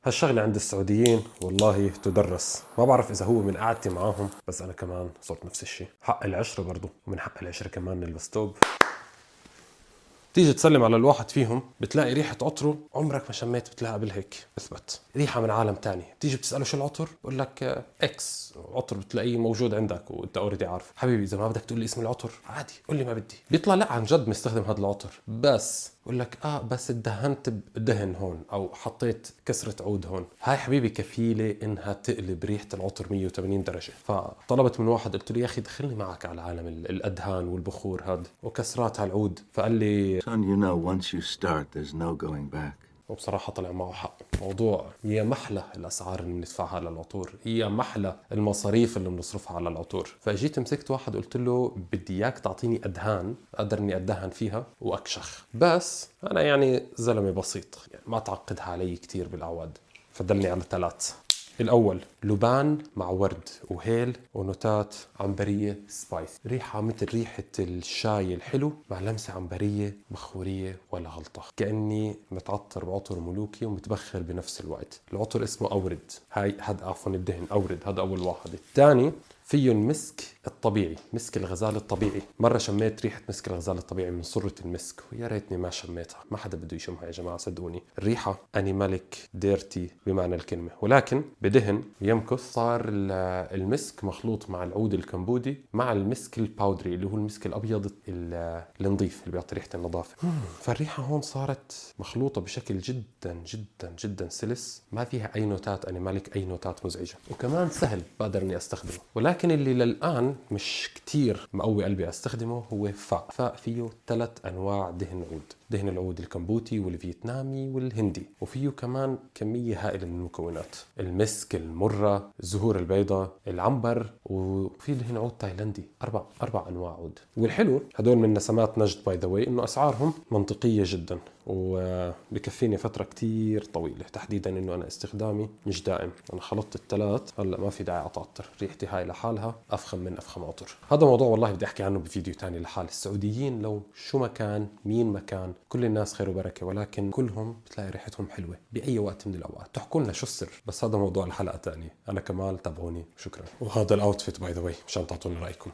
هالشغلة عند السعوديين والله تدرس. ما بعرف إذا هو من قعدتي معاهم، بس أنا كمان صرت نفس الشيء. حق العشرة برضو، ومن حق العشرة كمان نلبس توب. تيجي تسلم على الواحد فيهم بتلاقي ريحة عطره عمرك ما شميت، بتلاقيها قبل هيك اثبت ريحة من عالم تاني. تيجي بتسأله شو العطر، بقول لك اكس عطر، بتلاقيه موجود عندك وانت اوريدي عارف. حبيبي اذا ما بدك تقول لي اسم العطر عادي قول لي ما بدي. بيطلع لا عن جد مستخدم هذا العطر، بس بقول لك بس ادهنت بدهن هون او حطيت كسرة عود هون. هاي حبيبي كفيلة انها تقلب ريحة العطر 180 درجة. فطلبت من واحد قلت له يا اخي دخلني معك على عالم الادهان والبخور هاد وكسرات هالعود. فقال لي Son, you know, once you start, there's no going back. وبصراحة طلع معه حق. موضوع يا محلى الأسعار اللي بندفعها للعطور، يا محلى المصاريف اللي بنصرفها على العطور. فجيت مسكت واحد قلت له بدي إياك تعطيني أدهان أقدر إني أدهن فيها وأكشخ، بس أنا يعني زلمة بسيط يعني ما تعقدها علي كتير بالأعواد. فدلني على 3. الأول لبان مع ورد وهيل ونوتات عنبرية سبايس، ريحة مثل ريحة الشاي الحلو مع لمسة عنبرية بخورية ولا غلطة، كأني متعطر بعطر ملوكي ومتبخر بنفس الوقت. العطر اسمه أورد، هذا عفوا الدهن أورد، هذا أول واحد. الثاني فيه المسك الطبيعي، مسك الغزال الطبيعي. مرة شميت ريحة مسك الغزال الطبيعي من سرة المسك ويا ريتني ما شميتها، ما حدا بده يشمها يا جماعة صدقوني. الريحة أنيماليك ديرتي بمعنى الكلمة، ولكن بدهن يمكث صار المسك مخلوط مع العود الكمبودي مع المسك الباودري اللي هو المسك الأبيض النظيف اللي بيعطي ريحة النظافة. فالريحة هون صارت مخلوطة بشكل جدا جدا جدا سلس، ما فيها أي نوتات أنيماليك، أي نوتات مزعجة، وكمان سهل بقدر إني أستخدمه. ولكن اللي للآن مش كتير مقوي قلبي أستخدمه هو فاء فيه 3 أنواع دهن عود، دهن العود الكمبوتي والفيتنامي والهندي، وفيه كمان كمية هائلة من المكونات: المسك، المرة، الزهور البيضاء، العنبر، وفي دهن عود تايلندي. 4 أنواع عود. والحلو هدول من نسمات نجد باي ذا واي إنه أسعارهم منطقية جدا وبكفيني فترة كتير طويلة، تحديدا إنه أنا استخدامي مش دائم. أنا خلطت ال3 هلا ما في داعي أطعطر، ريحتي هاي لحالها أفخم من أفخم عطر. هذا موضوع والله بدي أحكي عنه بفيديو تاني لحال. السعوديين لو شو مكان مين مكان كل الناس خير وبركة، ولكن كلهم بتلاقي ريحتهم حلوة بأي وقت من الأوقات. تحكوا لنا شو السر، بس هذا موضوع الحلقة تانية. أنا كمال، تابعوني، شكرا. وهذا الأوتفيت باي ذا واي مشان تعطوني رأيكم.